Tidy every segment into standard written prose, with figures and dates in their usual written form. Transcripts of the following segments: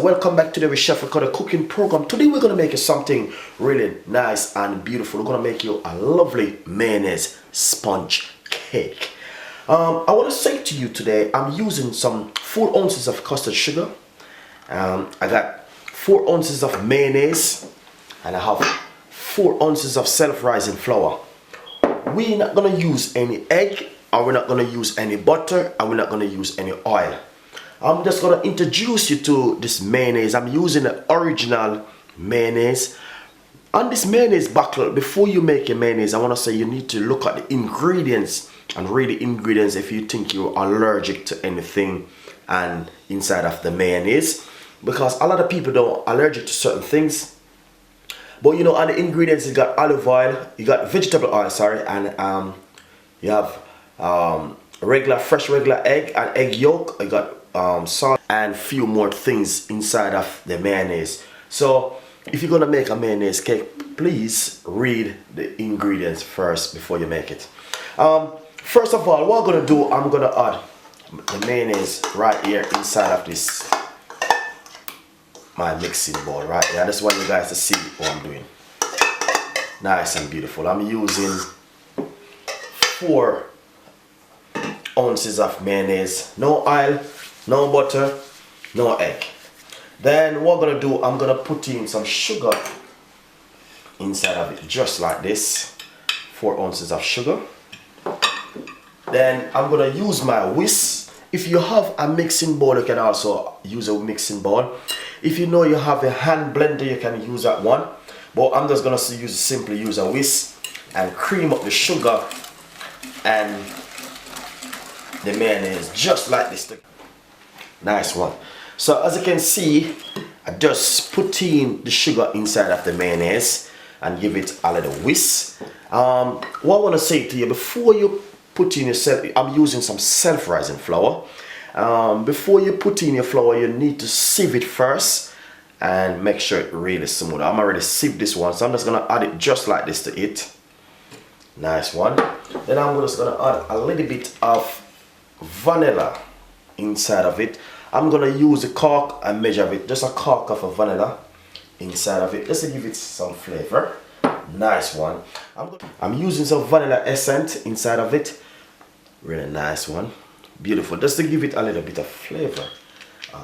Welcome back to the Chef Ricardo cooking program. Today we're going to make you something really nice and beautiful. We're going to make you a lovely mayonnaise sponge cake. I want to say to you today, I'm using some 4 ounces of custard sugar. I got 4 ounces of mayonnaise and I have 4 ounces of self-rising flour. We're not going to use any egg, and we're not going to use any butter, and we're not going to use any oil. I'm just going to introduce you to this mayonnaise. I'm using the original mayonnaise. On this mayonnaise bottle, before you make your mayonnaise, I want to say you need to look at the ingredients and read the ingredients if you think you're allergic to anything and inside of the mayonnaise, because a lot of people don't allergic to certain things. But you know, on the ingredients, you got olive oil, you got vegetable oil, sorry, and you have fresh regular egg and egg yolk. You got salt and few more things inside of the mayonnaise. So if you're gonna make a mayonnaise cake, please read the ingredients first before you make it. First of all, what I'm gonna do, I'm gonna add the mayonnaise right here inside of this my mixing bowl right here. I just want you guys to see what I'm doing. Nice and beautiful. I'm using 4 ounces of mayonnaise, no oil, no butter, no egg. Then what I'm gonna do, I'm gonna put in some sugar inside of it, just like this. 4 ounces of sugar. Then I'm gonna use my whisk. If you have a mixing bowl, you can also use a mixing bowl. If you know you have a hand blender, you can use that one. But I'm just gonna simply use a whisk and cream up the sugar and the mayonnaise just like this. Nice one. So as you can see, I just put in the sugar inside of the mayonnaise and give it a little whisk. What I want to say to you, before you put in I'm using some self-rising flour. Before you put in your flour, you need to sieve it first and make sure it really smooth. I'm already sieved this one, so I'm just gonna add it just like this to it. Nice one. Then I'm just gonna add a little bit of vanilla inside of it. I'm gonna use a cork and measure of it, just a cork of a vanilla inside of it, just to give it some flavor. Nice one. I'm using some vanilla essence inside of it. Really nice one. Beautiful, just to give it a little bit of flavor.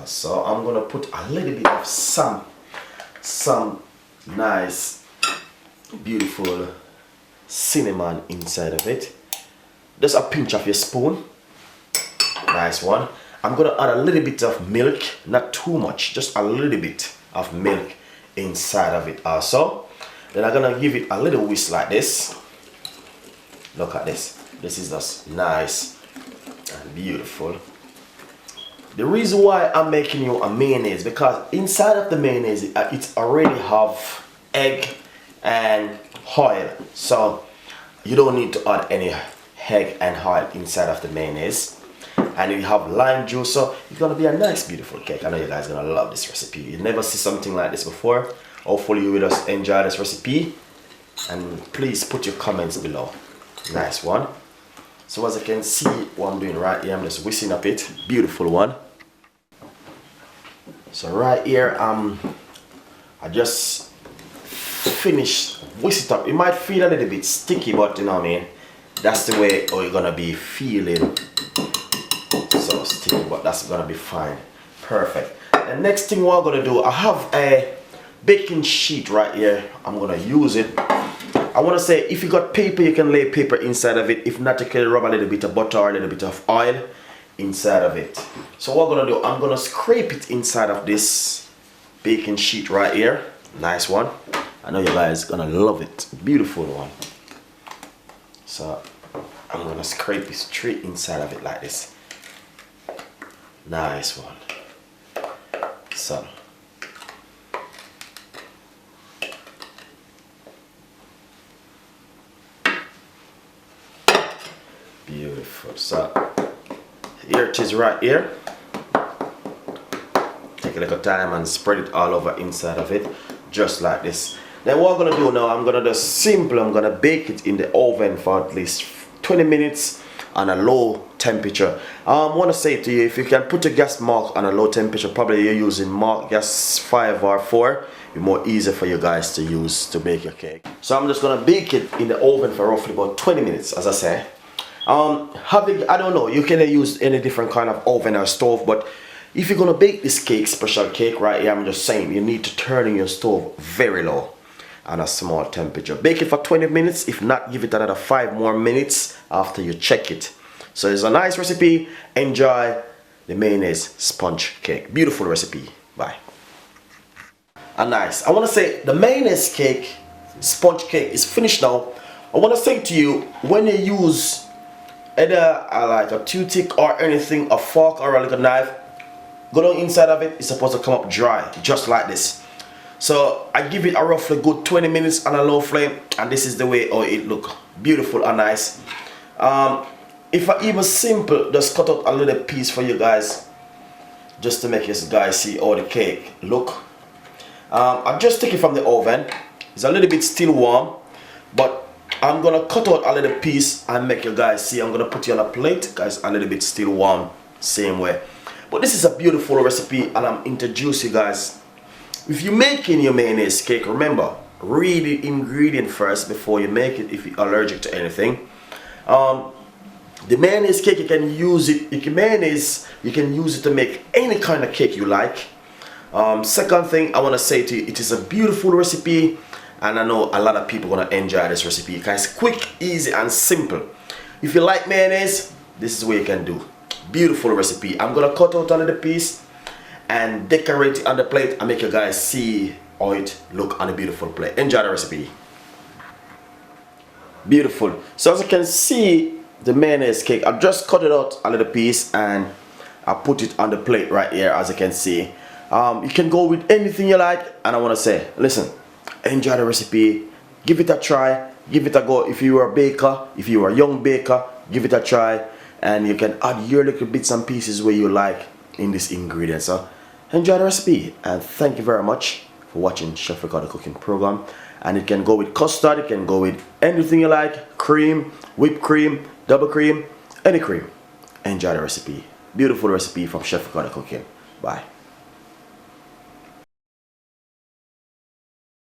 So I'm gonna put a little bit of some nice beautiful cinnamon inside of it. Just a pinch of your spoon. Nice one. I'm gonna add a little bit of milk, not too much, just a little bit of milk inside of it also. Then I'm gonna give it a little whisk like this. Look at this. This is just nice and beautiful. The reason why I'm making you a mayonnaise, because inside of the mayonnaise it already have egg and oil, so you don't need to add any egg and oil inside of the mayonnaise. And you have lime juice, so it's gonna be a nice beautiful cake. I know you guys are gonna love this recipe. You never see something like this before. Hopefully you will just enjoy this recipe, and please put your comments below. Nice one. So as you can see what I'm doing right here, I'm just whisking up it. Beautiful one. So right here, I just finished whisk it up. It might feel a little bit sticky, but you know what I mean, that's the way you're gonna be feeling. So sticky, but that's gonna be fine. Perfect. The next thing what I'm gonna do, I have a baking sheet right here. I'm gonna use it. I want to say, if you got paper, you can lay paper inside of it. If not, you can rub a little bit of butter or a little bit of oil inside of it. So what I'm gonna do, I'm gonna scrape it inside of this baking sheet right here. Nice one. I know you guys gonna love it. Beautiful one. So I'm gonna scrape it straight inside of it like this. Nice one. So beautiful. So here it is right here. Take a little time and spread it all over inside of it, just like this. Then what I'm gonna do now, I'm gonna bake it in the oven for at least 20 minutes on a low temperature. I want to say to you, if you can put a gas mark on a low temperature, probably you're using mark gas 5 or 4, it's more easier for you guys to use to make your cake. So I'm just gonna bake it in the oven for roughly about 20 minutes, as I say. I don't know, you can use any different kind of oven or stove, but if you're gonna bake this cake, special cake right here, I'm just saying you need to turn your stove very low on a small temperature. Bake it for 20 minutes. If not, give it another 5 more minutes after you check it. So it's a nice recipe. Enjoy the mayonnaise sponge cake. Beautiful recipe. Bye. And nice. I want to say the mayonnaise cake, sponge cake is finished now. I want to say to you, when you use either like a toothpick or anything, a fork or a little knife, go down inside of it, it's supposed to come up dry, just like this. So I give it a roughly good 20 minutes on a low flame, and this is the way how it look. Beautiful and nice. If I even simple, just cut out a little piece for you guys, just to make you guys see how the cake look. I just take it from the oven. It's a little bit still warm, but I'm gonna cut out a little piece and make you guys see. I'm gonna put it on a plate, guys, a little bit still warm, same way. But this is a beautiful recipe, and I'm introducing you guys. If you're making your mayonnaise cake, remember, read the ingredient first before you make it if you're allergic to anything. The mayonnaise cake, you can use it, you can use it to make any kind of cake you like. Second thing I want to say to you, it is a beautiful recipe, and I know a lot of people are going to enjoy this recipe because it's quick, easy and simple. If you like mayonnaise, this is what you can do. Beautiful recipe. I'm going to cut out another piece and decorate it on the plate and make you guys see how it look on a beautiful plate. Enjoy the recipe. Beautiful. So as you can see, the mayonnaise cake, I just cut it out a little piece and I put it on the plate right here, as you can see. You can go with anything you like, and I want to say, listen, enjoy the recipe, give it a try, give it a go. If you are a baker, if you are a young baker, give it a try, and you can add your little bits and pieces where you like in this ingredient. So enjoy the recipe, and thank you very much for watching Chef Ricardo cooking program. And it can go with custard, it can go with anything you like, cream, whipped cream, double cream, any cream. Enjoy the recipe. Beautiful recipe from Chef Ricardo cooking. Bye.